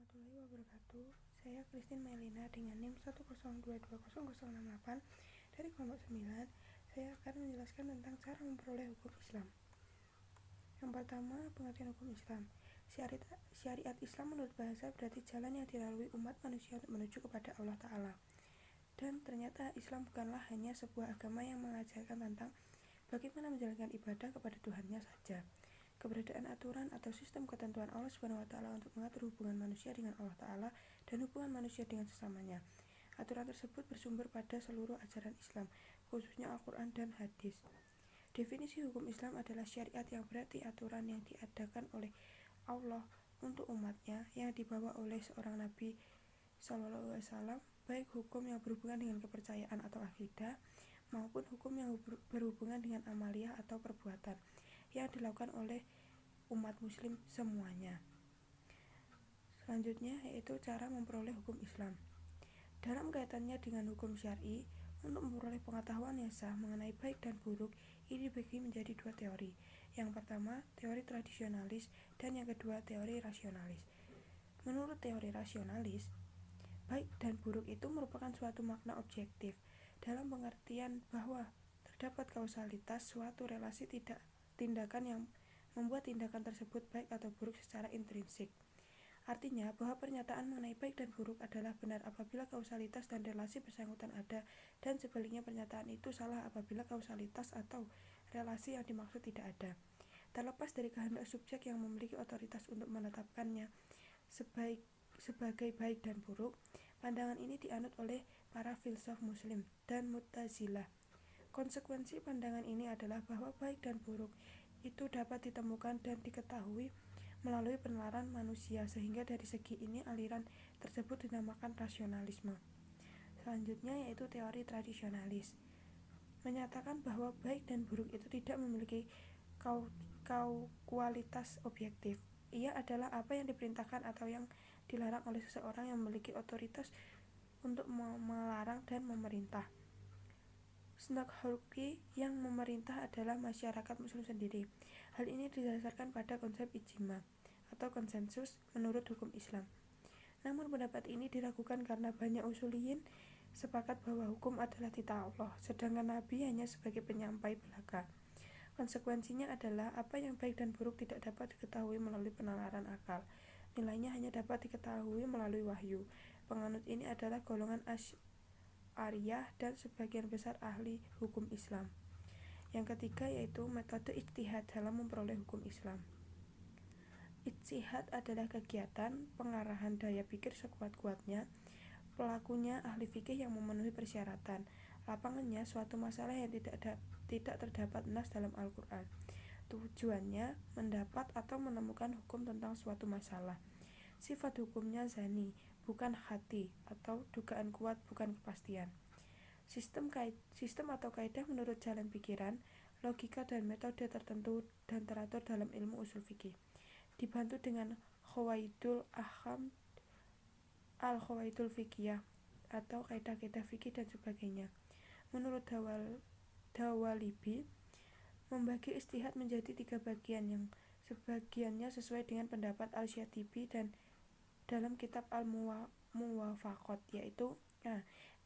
warahmatullahi wabarakatuh. Saya Christine Melina dengan NIM 102200068 dari kelompok 9. Saya akan menjelaskan tentang cara memperoleh hukum Islam. Yang pertama, pengertian hukum Islam. Syariat Islam menurut bahasa berarti jalan yang dilalui umat manusia untuk menuju kepada Allah Ta'ala. Dan ternyata Islam bukanlah hanya sebuah agama yang mengajarkan tentang bagaimana menjalankan ibadah kepada Tuhannya saja. Keberadaan aturan atau sistem ketentuan Allah SWT untuk mengatur hubungan manusia dengan Allah Ta'ala dan hubungan manusia dengan sesamanya. Aturan tersebut bersumber pada seluruh ajaran Islam, khususnya Al-Quran dan hadis. Definisi hukum Islam adalah syariat yang berarti aturan yang diadakan oleh Allah untuk umatnya yang dibawa oleh seorang Nabi SAW, baik hukum yang berhubungan dengan kepercayaan atau akidah, maupun hukum yang berhubungan dengan amaliyah atau perbuatan yang dilakukan oleh umat muslim semuanya. Selanjutnya yaitu cara memperoleh hukum Islam. Dalam kaitannya dengan hukum syar'i, untuk memperoleh pengetahuan yang sah mengenai baik dan buruk, ini dibagi menjadi dua teori. Yang pertama, teori tradisionalis, dan yang kedua, teori rasionalis. Menurut teori rasionalis, baik dan buruk itu merupakan suatu makna objektif, dalam pengertian bahwa terdapat kausalitas suatu relasi tindakan yang membuat tindakan tersebut baik atau buruk secara intrinsik. Artinya bahwa pernyataan mengenai baik dan buruk adalah benar apabila kausalitas dan relasi bersangkutan ada, dan sebaliknya pernyataan itu salah apabila kausalitas atau relasi yang dimaksud tidak ada. Terlepas dari kehendak subjek yang memiliki otoritas untuk menetapkannya sebagai baik dan buruk, pandangan ini dianut oleh para filsuf muslim dan Mu'tazilah. Konsekuensi pandangan ini adalah bahwa baik dan buruk itu dapat ditemukan dan diketahui melalui penalaran manusia, sehingga dari segi ini aliran tersebut dinamakan rasionalisme. Selanjutnya yaitu teori tradisionalis, menyatakan bahwa baik dan buruk itu tidak memiliki kualitas objektif. Ia adalah apa yang diperintahkan atau yang dilarang oleh seseorang yang memiliki otoritas untuk melarang dan memerintah. Snark-Hurki yang memerintah adalah masyarakat muslim sendiri. Hal ini didasarkan pada konsep ijma atau konsensus menurut hukum Islam. Namun pendapat ini diragukan karena banyak usuliyin sepakat bahwa hukum adalah titah Allah, sedangkan Nabi hanya sebagai penyampai belaka. Konsekuensinya adalah apa yang baik dan buruk tidak dapat diketahui melalui penalaran akal. Nilainya hanya dapat diketahui melalui wahyu. Penganut ini adalah golongan Asy'ariyah dan sebagian besar ahli hukum Islam. Yang ketiga yaitu metode ijtihad dalam memperoleh hukum Islam. Ijtihad adalah kegiatan pengarahan daya pikir sekuat-kuatnya. Pelakunya ahli fikih yang memenuhi persyaratan. Lapangannya suatu masalah yang tidak terdapat nas dalam Al-Quran. Tujuannya mendapat atau menemukan hukum tentang suatu masalah. Sifat hukumnya zani, bukan hati, atau dugaan kuat, bukan kepastian. Sistem atau kaidah menurut jalan pikiran, logika dan metode tertentu dan teratur dalam ilmu usul fikih, dibantu dengan qawaidul ahkam, al-qawaidul fikiyah atau kaidah-kaidah fikih dan sebagainya. Menurut Dawalibi, membagi ijtihad menjadi 3 bagian yang sebagiannya sesuai dengan pendapat Al-Syatibi dan dalam kitab Al-Muwafaqat, yaitu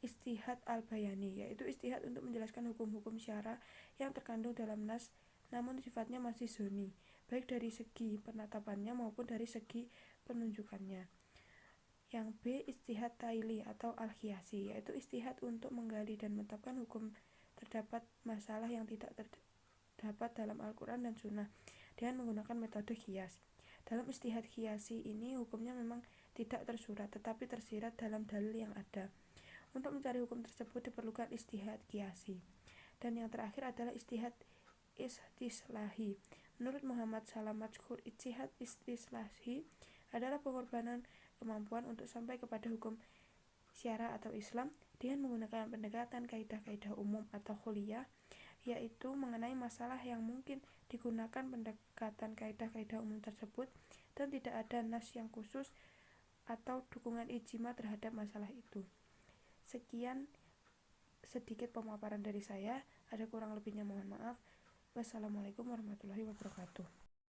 ijtihad al-bayani, yaitu ijtihad untuk menjelaskan hukum-hukum syara yang terkandung dalam nas namun sifatnya masih zoni, baik dari segi penetapannya maupun dari segi penunjukannya. Yang B, ijtihad taili atau al-qiyasi, yaitu ijtihad untuk menggali dan menetapkan hukum terdapat masalah yang tidak terdapat dalam Al-Quran dan Sunnah dengan menggunakan metode qiyas. Dalam ijtihad qiyasi ini hukumnya memang tidak tersurat tetapi tersirat dalam dalil yang ada. Untuk mencari hukum tersebut diperlukan ijtihad qiyasi. Dan yang terakhir adalah ijtihad istislahi. Menurut Muhammad Salam Majkur, ijtihad istislahi adalah pengorbanan kemampuan untuk sampai kepada hukum syara atau Islam dengan menggunakan pendekatan kaidah-kaidah umum atau khuliyah, yaitu mengenai masalah yang mungkin digunakan pendekatan kaidah-kaidah umum tersebut dan tidak ada nas yang khusus atau dukungan ijma terhadap masalah itu. Sekian sedikit pemaparan dari saya, ada kurang lebihnya mohon maaf. Wassalamualaikum warahmatullahi wabarakatuh.